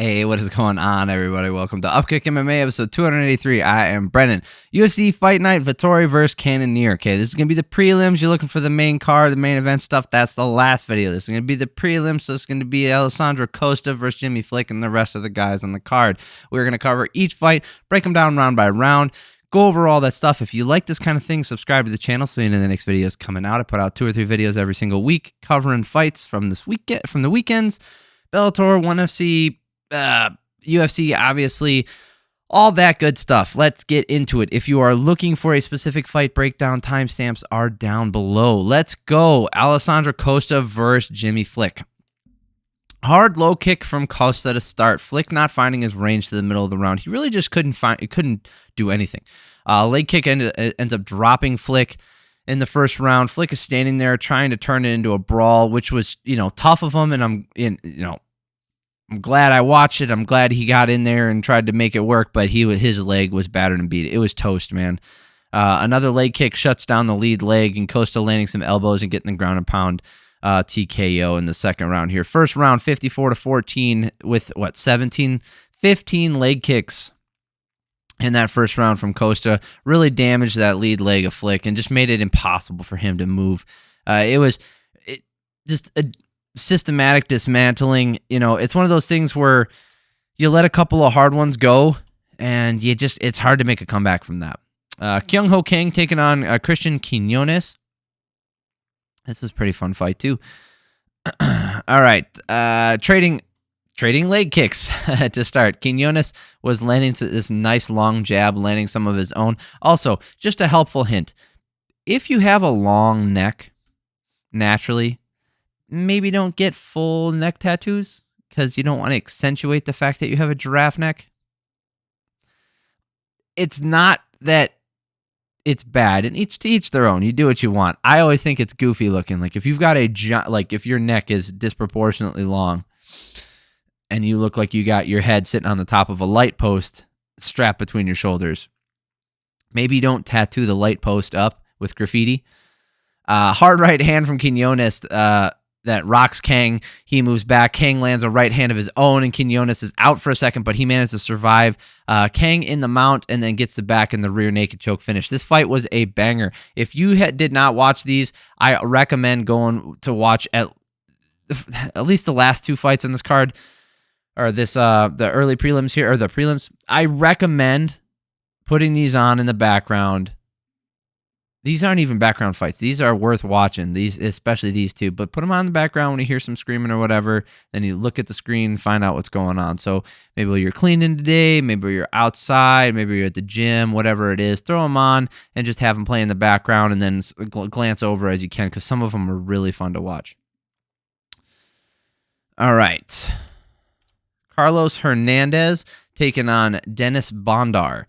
Hey, what is going on, everybody? Welcome to Upkick MMA, episode 283. I am Brennan. UFC Fight Night, Vettori versus Cannonier. Okay, this is going to be the prelims. You're looking for the main card, the main event stuff. That's the last video. This is going to be the prelims, so it's going to be Alessandro Costa versus Jimmy Flick and the rest of the guys on the card. We're going to cover each fight, break them down round by round, go over all that stuff. If you like this kind of thing, subscribe to the channel so you know the next video is coming out. I put out 2 or 3 videos every single week covering fights from the weekends. Bellator, 1FC, UFC, obviously, all that good stuff. Let's get into it. If you are looking for a specific fight breakdown, timestamps are down below. Let's go. Alessandro Costa versus Jimmy Flick. Hard low kick from Costa to start. Flick not finding his range to the middle of the round. He really just couldn't do anything. Leg kick ends up dropping Flick in the first round. Flick is standing there trying to turn it into a brawl, which was, tough of him, and I'm glad I watched it. I'm glad he got in there and tried to make it work, but his leg was battered and beat. It was toast, man. Another leg kick shuts down the lead leg, and Costa landing some elbows and getting the ground and pound TKO in the second round here. First round, 54-14 with, 15 leg kicks in that first round from Costa. Really damaged that lead leg of Flick and just made it impossible for him to move. It was just a systematic dismantling. It's one of those things where you let a couple of hard ones go and it's hard to make a comeback from that. Kang taking on Cristian Quinonez. This is a pretty fun fight too. All right, trading leg kicks to start. Quinonez was landing this nice long jab, landing some of his own. Also, just a helpful hint: if you have a long neck, naturally, maybe don't get full neck tattoos because you don't want to accentuate the fact that you have a giraffe neck. It's not that it's bad, and to each their own. You do what you want. I always think it's goofy looking. Like if you've got if your neck is disproportionately long and you look like you got your head sitting on the top of a light post strapped between your shoulders, maybe don't tattoo the light post up with graffiti. Hard right hand from Quinonez that rocks Kang. He moves back. Kang lands a right hand of his own, and Quinonez is out for a second, but he managed to survive. Kang in the mount and then gets the back in the rear naked choke finish. This fight was a banger. If you did not watch these, I recommend going to watch at least the last 2 fights on this card, or this the early prelims here, or the prelims. I recommend putting these on in the background. These aren't even background fights. These are worth watching, especially these 2. But put them on in the background when you hear some screaming or whatever. Then you look at the screen and find out what's going on. So maybe you're cleaning today, maybe you're outside, maybe you're at the gym, whatever it is. Throw them on and just have them play in the background, and then glance over as you can, because some of them are really fun to watch. All right. Carlos Hernandez taking on Dennis Bondar.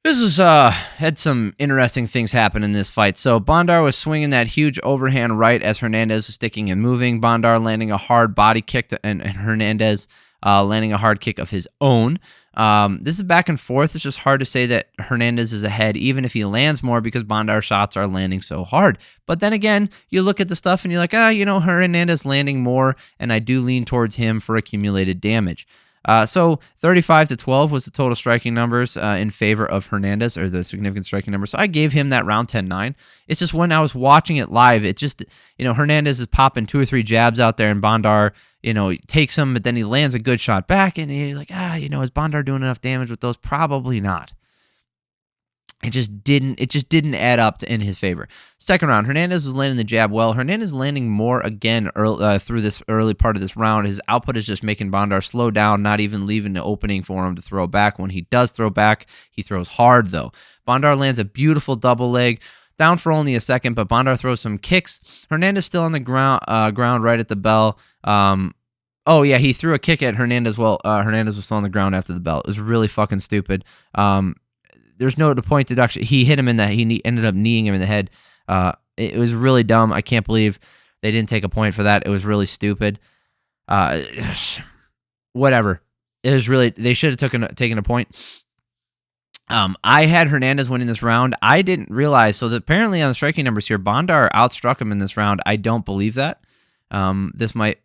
This is had some interesting things happen in this fight. So Bondar was swinging that huge overhand right as Hernandez was sticking and moving. Bondar landing a hard body kick and Hernandez landing a hard kick of his own. This is back and forth. It's just hard to say that Hernandez is ahead, even if he lands more, because Bondar's shots are landing so hard. But then again, you look at the stuff and you're like, Hernandez landing more, and I do lean towards him for accumulated damage. So 35-12 was the total striking numbers in favor of Hernandez, or the significant striking numbers. So I gave him that round 10-9. It's just when I was watching it live, it just, Hernandez is popping 2 or 3 jabs out there, and Bondar, takes him, but then he lands a good shot back, and you're like, is Bondar doing enough damage with those? Probably not. It just didn't add up in his favor. Second round, Hernandez was landing the jab well. Hernandez landing more again through this early part of this round. His output is just making Bondar slow down, not even leaving the opening for him to throw back. When he does throw back, he throws hard, though. Bondar lands a beautiful double leg, down for only a second, but Bondar throws some kicks. Hernandez still on the ground right at the bell. He threw a kick at Hernandez. Hernandez was still on the ground after the bell. It was really fucking stupid. There's no point deduction. He hit him in the head. He ended up kneeing him in the head. It was really dumb. I can't believe they didn't take a point for that. It was really stupid. Whatever. It was really, they should have taken a point. I had Hernandez winning this round. I didn't realize, so that apparently on the striking numbers here, Bondar outstruck him in this round. I don't believe that. This might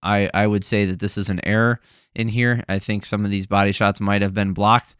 I would say that this is an error in here. I think some of these body shots might have been blocked.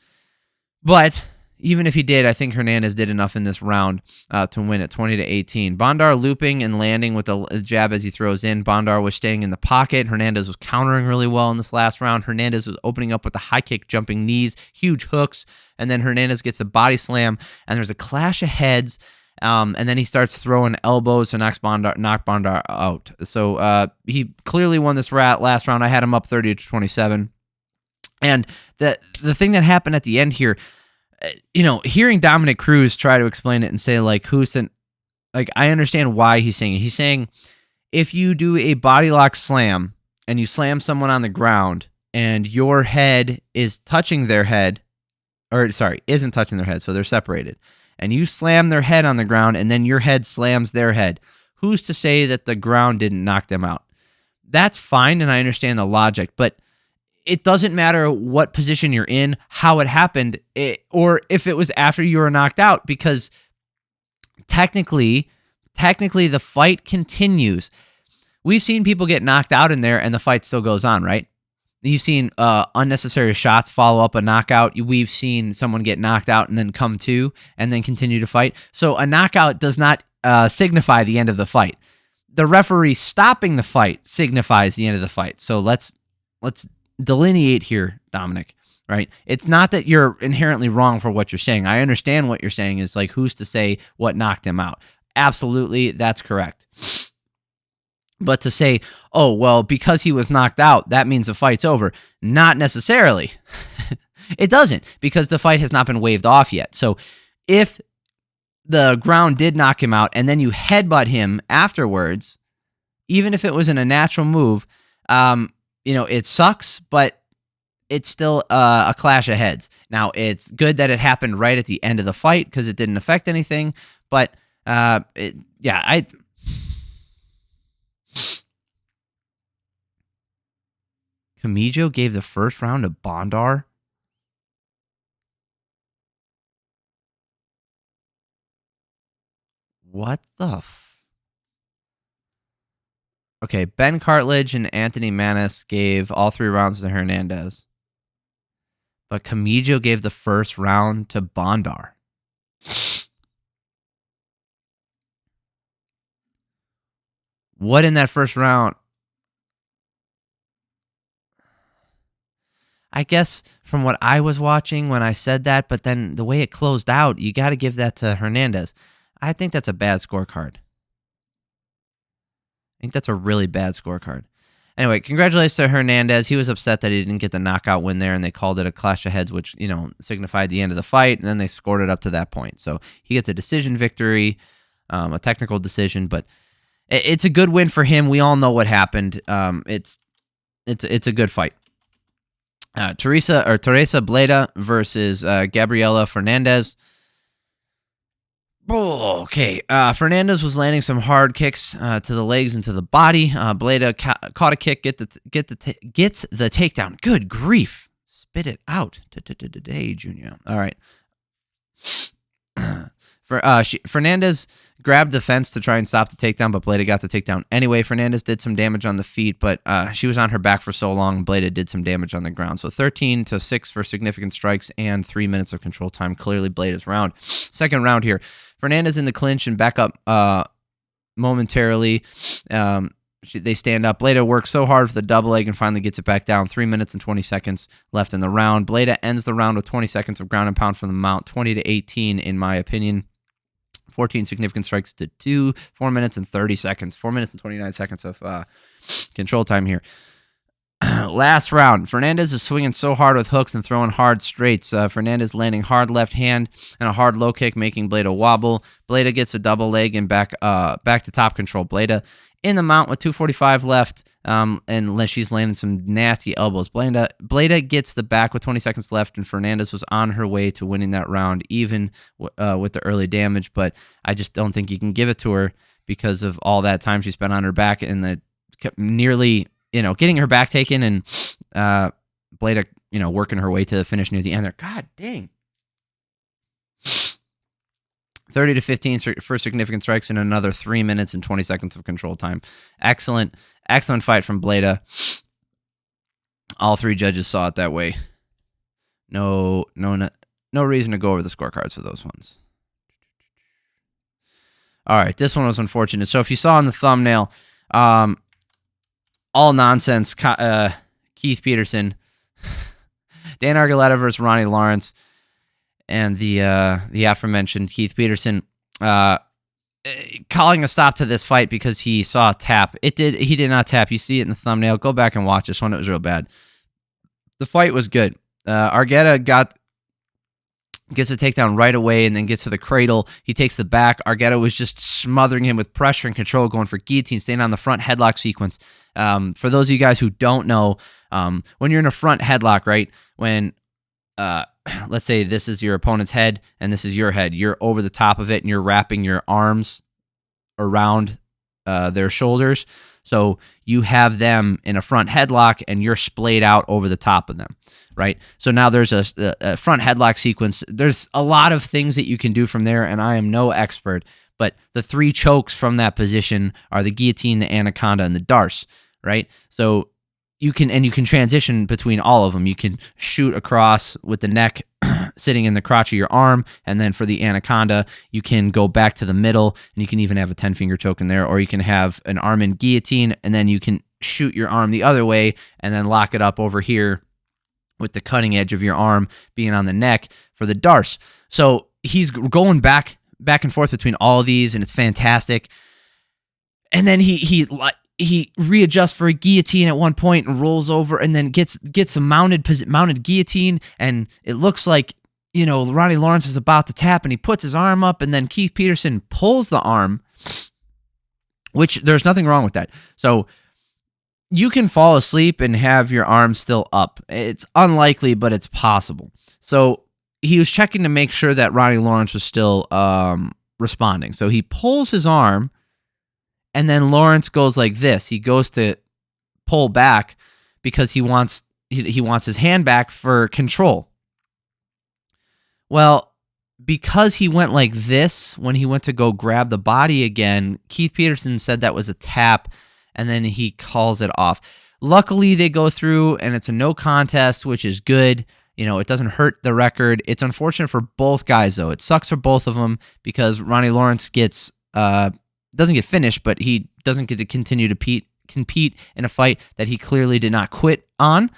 But even if he did, I think Hernandez did enough in this round to win it 20-18. Bondar looping and landing with a jab as he throws in. Bondar was staying in the pocket. Hernandez was countering really well in this last round. Hernandez was opening up with the high kick, jumping knees, huge hooks, and then Hernandez gets a body slam, and there's a clash of heads, and then he starts throwing elbows to knock Bondar out. So he clearly won this last round. I had him up 30-27. And the thing that happened at the end here, hearing Dominic Cruz try to explain it and say, like, I understand why he's saying it. He's saying if you do a body lock slam and you slam someone on the ground and your head is touching their head, isn't touching their head, so they're separated, and you slam their head on the ground and then your head slams their head, who's to say that the ground didn't knock them out? That's fine, and I understand the logic, but it doesn't matter what position you're in, how it happened, or if it was after you were knocked out, because technically the fight continues. We've seen people get knocked out in there and the fight still goes on, right? You've seen unnecessary shots follow up a knockout. We've seen someone get knocked out and then come to and then continue to fight. So a knockout does not signify the end of the fight. The referee stopping the fight signifies the end of the fight. So let's delineate here, Dominic, right? It's not that you're inherently wrong for what you're saying. I understand what you're saying is like, who's to say what knocked him out? Absolutely, that's correct. But to say, oh, well, because he was knocked out, that means the fight's over. Not necessarily. It doesn't, because the fight has not been waved off yet. So if the ground did knock him out and then you headbutt him afterwards, even if it wasn't a natural move, it sucks, but it's still a clash of heads. Now, it's good that it happened right at the end of the fight because it didn't affect anything, but Camijo gave the first round to Bondar. What the Okay, Ben Cartledge and Anthony Manis gave all 3 rounds to Hernandez. But Camijo gave the first round to Bondar. What in that first round? I guess from what I was watching when I said that, but then the way it closed out, you got to give that to Hernandez. I think that's a bad scorecard. I think that's a really bad scorecard. Anyway, congratulations to Hernandez. He was upset that he didn't get the knockout win there, and they called it a clash of heads, which, signified the end of the fight, and then they scored it up to that point. So he gets a decision victory, a technical decision, but it's a good win for him. We all know what happened. It's a good fight. Tereza Bleda versus Gabriella Fernandes. Oh, okay. Fernandes was landing some hard kicks to the legs and to the body. Bleda caught a kick, gets the takedown. Good grief. Spit it out today, Junior. All right. Fernandes grabbed the fence to try and stop the takedown, but Bleda got the takedown anyway. Fernandes did some damage on the feet, but she was on her back for so long, Bleda did some damage on the ground. So 13-6 for significant strikes and 3 minutes of control time. Clearly Bleda's round. Second round here. Fernandes in the clinch and back up momentarily. They stand up. Bleda works so hard for the double leg and finally gets it back down. 3 minutes and 20 seconds left in the round. Bleda ends the round with 20 seconds of ground and pound from the mount. 20-18 in my opinion. 14 significant strikes to 2. 4 minutes and 30 seconds. 4 minutes and 29 seconds of control time here. Last round. Fernandes is swinging so hard with hooks and throwing hard straights. Fernandes landing hard left hand and a hard low kick, making Bleda wobble. Bleda gets a double leg and back to top control. Bleda in the mount with 2:45 left, and she's landing some nasty elbows. Bleda gets the back with 20 seconds left, and Fernandes was on her way to winning that round, even with the early damage. But I just don't think you can give it to her because of all that time she spent on her back and the nearly, getting her back taken, and Bleda, working her way to the finish near the end there. God dang. 30 to 15 for significant strikes and another 3 minutes and 20 seconds of control time. Excellent fight from Bleda. All three judges saw it that way. No reason to go over the scorecards for those ones. All right, this one was unfortunate. So if you saw in the thumbnail, all nonsense, Keith Peterson, Dan Argueta versus Ronnie Lawrence, and the aforementioned Keith Peterson calling a stop to this fight because he saw a tap. He did not tap. You see it in the thumbnail. Go back and watch this one. It was real bad. The fight was good. Argueta gets a takedown right away and then gets to the cradle. He takes the back. Argueta was just smothering him with pressure and control, going for guillotine, staying on the front headlock sequence. For those of you guys who don't know, when you're in a front headlock, right, when let's say this is your opponent's head and this is your head, you're over the top of it and you're wrapping your arms around their shoulders. So you have them in a front headlock and you're splayed out over the top of them, right? So now there's a front headlock sequence. There's a lot of things that you can do from there, and I am no expert, but the three chokes from that position are the guillotine, the anaconda, and the darce, right? So you can transition between all of them. You can shoot across with the neck sitting in the crotch of your arm, and then for the anaconda, you can go back to the middle, and you can even have a 10-finger choke in there, or you can have an arm in guillotine, and then you can shoot your arm the other way, and then lock it up over here with the cutting edge of your arm being on the neck for the darce. So he's going back and forth between all of these, and it's fantastic. And then he readjusts for a guillotine at one point and rolls over and then gets a mounted guillotine, and it looks like, you know, Ronnie Lawrence is about to tap, and he puts his arm up, and then Keith Peterson pulls the arm, which there's nothing wrong with that. So you can fall asleep and have your arm still up. It's unlikely, but it's possible. So he was checking to make sure that Ronnie Lawrence was still responding. So he pulls his arm, and then Lawrence goes like this. He goes to pull back because he wants his hand back for control. Well, because he went like this when he went to go grab the body again, Keith Peterson said that was a tap, and then he calls it off. Luckily, they go through, and it's a no contest, which is good. You know, it doesn't hurt the record. It's unfortunate for both guys, though. It sucks for both of them because Ronnie Lawrence doesn't get finished, but he doesn't get to continue to compete in a fight that he clearly did not quit on.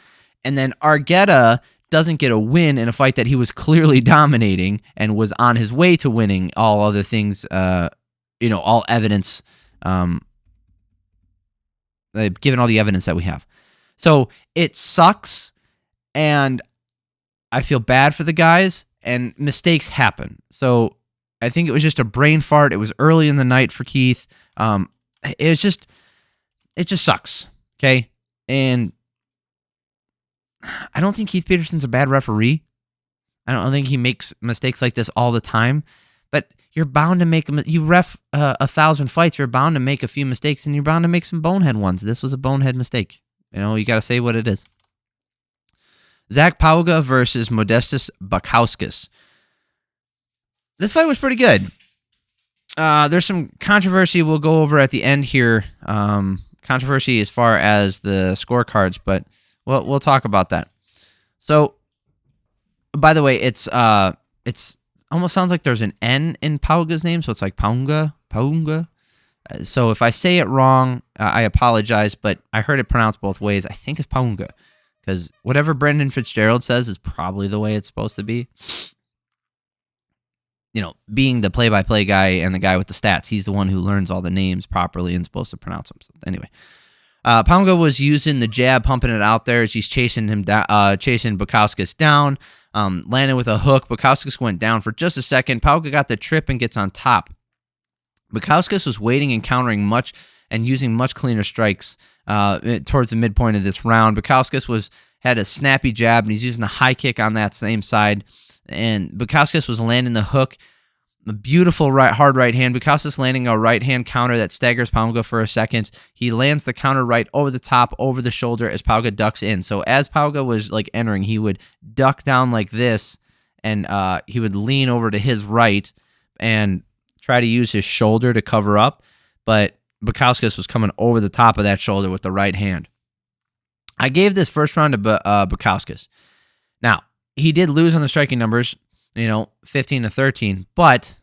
And then Argueta doesn't get a win in a fight that he was clearly dominating and was on his way to winning. All other things, all evidence, given all the evidence that we have. So it sucks, and I feel bad for the guys, and mistakes happen. So I think it was just a brain fart. It was early in the night for Keith. It just sucks. Okay. And I don't think Keith Peterson's a bad referee. I don't think he makes mistakes like this all the time, but you're bound to make you ref 1,000 fights. You're bound to make a few mistakes, and you're bound to make some bonehead ones. This was a bonehead mistake. You know, you got to say what it is. Zach Pauga versus Modestas Bukauskas. This fight was pretty good. There's some controversy we'll go over at the end here. Controversy as far as the scorecards, but we'll talk about that. So, by the way, it's almost sounds like there's an N in Pauga's name, so it's like Pauga. So if I say it wrong, I apologize, but I heard it pronounced both ways. I think it's Pauga, because whatever Brendan Fitzgerald says is probably the way it's supposed to be. You know, being the play-by-play guy and the guy with the stats, he's the one who learns all the names properly and supposed to pronounce them. So anyway, Pauga was using the jab, pumping it out there as he's chasing Bukauskas down, landed with a hook. Bukauskas went down for just a second. Pauga got the trip and gets on top. Bukauskas was waiting and countering much and using much cleaner strikes towards the midpoint of this round. Bukauskas had a snappy jab, and he's using a high kick on that same side. And Bukauskas was landing the hook, a beautiful hard right hand. Bukauskas landing a right hand counter that staggers Pauga for a second. He lands the counter right over the top, over the shoulder as Pauga ducks in. So as Pauga was like entering, he would duck down like this, and he would lean over to his right. and try to use his shoulder to cover up, but Bukauskas was coming over the top of that shoulder with the right hand. I gave this first round to Bukauskas. Now, he did lose on the striking numbers, 15-13, but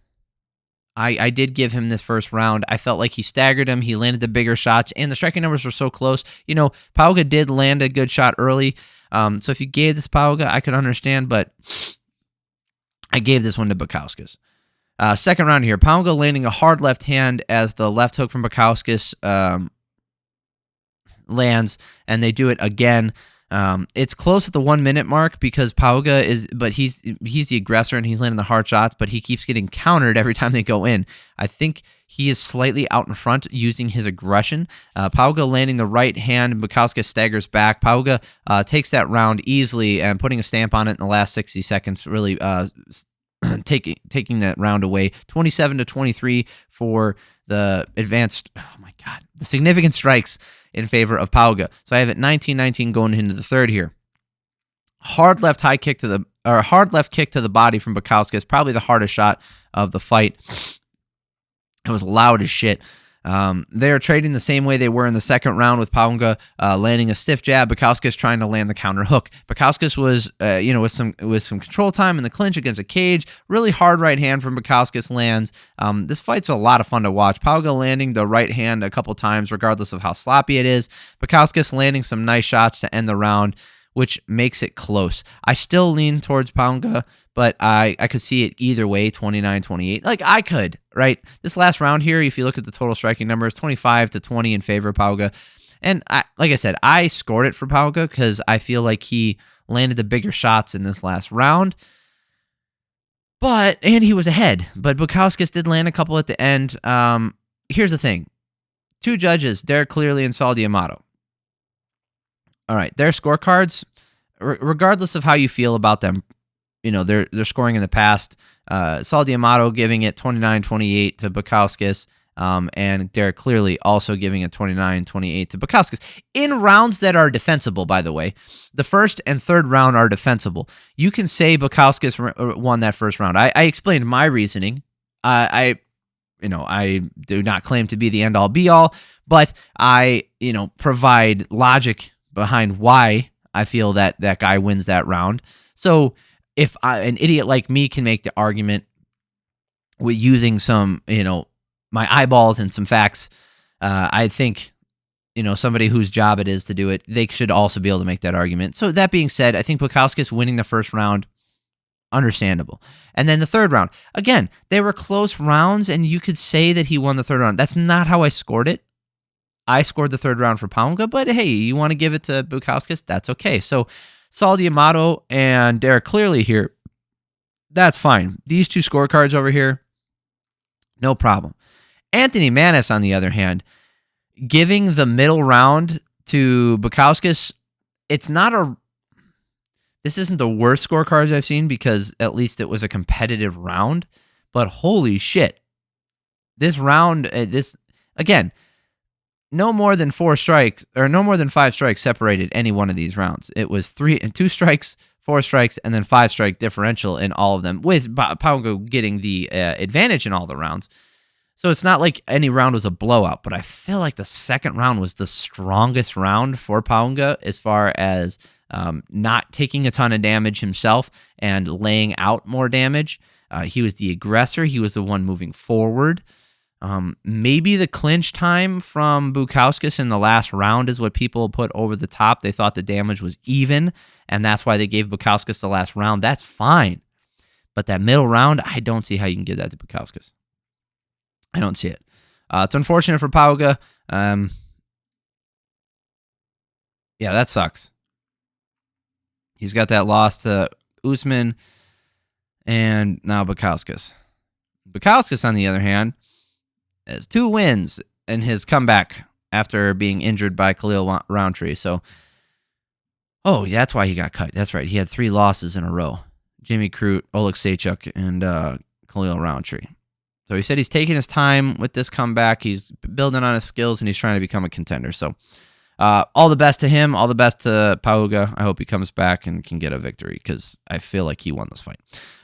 I did give him this first round. I felt like he staggered him. He landed the bigger shots, and the striking numbers were so close. Pauga did land a good shot early. So if you gave this Pauga, I could understand, but I gave this one to Bukauskas. Second round here, Pauga landing a hard left hand as the left hook from Bukauskas lands, and they do it again. It's close at the 1 minute mark because Pauga he's the aggressor and he's landing the hard shots, but he keeps getting countered every time they go in. I think he is slightly out in front using his aggression. Pauga landing the right hand, Bukauskas staggers back. Pauga takes that round easily and putting a stamp on it in the last 60 seconds, really taking that round away. 27-23 for the advanced, the significant strikes in favor of Pauga. So I have it 19-19 going into the third here. Hard left kick to the body from Bukauskas, probably the hardest shot of the fight. It was loud as shit. They are trading the same way they were in the second round with Pauga landing a stiff jab. Bukauskas trying to land the counter hook. Bukauskas was, with some control time in the clinch against a cage. Really hard right hand from Bukauskas lands. This fight's a lot of fun to watch. Pauga landing the right hand a couple times, regardless of how sloppy it is. Bukauskas landing some nice shots to end the round, which makes it close. I still lean towards Pauga, but I could see it either way, 29-28. Like, I could, right? This last round here, if you look at the total striking numbers, 25-20 in favor of Pauga. And like I said, I scored it for Pauga because I feel like he landed the bigger shots in this last round. And he was ahead. But Bukauskas did land a couple at the end. Here's the thing. Two judges, Derek Clearly and Saul D'Amato. All right, their scorecards, regardless of how you feel about them, they're scoring in the past. Saul D'Amato giving it 29-28 to Bukauskas, and Derek Clearly also giving it 29-28 to Bukauskas. In rounds that are defensible, by the way. The first and third round are defensible. You can say Bukauskas won that first round. I explained my reasoning. I do not claim to be the end-all, be-all, but I, provide logic behind why I feel that guy wins that round. So if an idiot like me can make the argument with using some, my eyeballs and some facts, I think, somebody whose job it is to do it, they should also be able to make that argument. So that being said, I think Bukauskas winning the first round, understandable. And then the third round, again, they were close rounds, and you could say that he won the third round. That's not how I scored it. I scored the third round for Pauga, but hey, you want to give it to Bukauskas? That's okay. So Saul D'Amato and Derek Clearly here, that's fine. These two scorecards over here, no problem. Anthony Manis, on the other hand, giving the middle round to Bukauskas, this isn't the worst scorecards I've seen because at least it was a competitive round, but holy shit. This round, again, no more than 4 strikes, or no more than 5 strikes separated any one of these rounds. It was 2 strikes, 4 strikes, and then 5 strike differential in all of them, with Pauga getting the advantage in all the rounds. So it's not like any round was a blowout, but I feel like the second round was the strongest round for Pauga as far as not taking a ton of damage himself and laying out more damage. He was the aggressor. He was the one moving forward. Maybe the clinch time from Bukauskas in the last round is what people put over the top. They thought the damage was even, and that's why they gave Bukauskas the last round. That's fine. But that middle round, I don't see how you can give that to Bukauskas. I don't see it. It's unfortunate for Pauga. Yeah, that sucks. He's got that loss to Usman and now Bukauskas. Bukauskas, on the other hand, has 2 wins in his comeback after being injured by Khalil Roundtree. So, that's why he got cut. That's right. He had 3 losses in a row. Jimmy Crute, Oleg Seychuk, and Khalil Roundtree. So he said he's taking his time with this comeback. He's building on his skills, and he's trying to become a contender. So All the best to him. All the best to Pauga. I hope he comes back and can get a victory because I feel like he won this fight.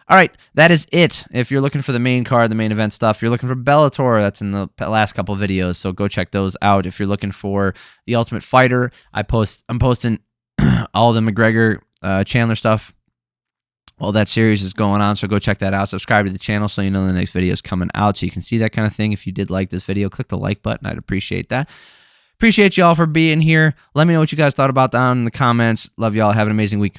All right, that is it. If you're looking for the main card, the main event stuff, you're looking for Bellator, that's in the last couple of videos, so go check those out. If you're looking for The Ultimate Fighter, I'm posting all the McGregor Chandler stuff. All that series is going on, so go check that out. Subscribe to the channel so you know the next video is coming out, so you can see that kind of thing. If you did like this video, click the like button. I'd appreciate that. Appreciate y'all for being here. Let me know what you guys thought about down in the comments. Love y'all. Have an amazing week.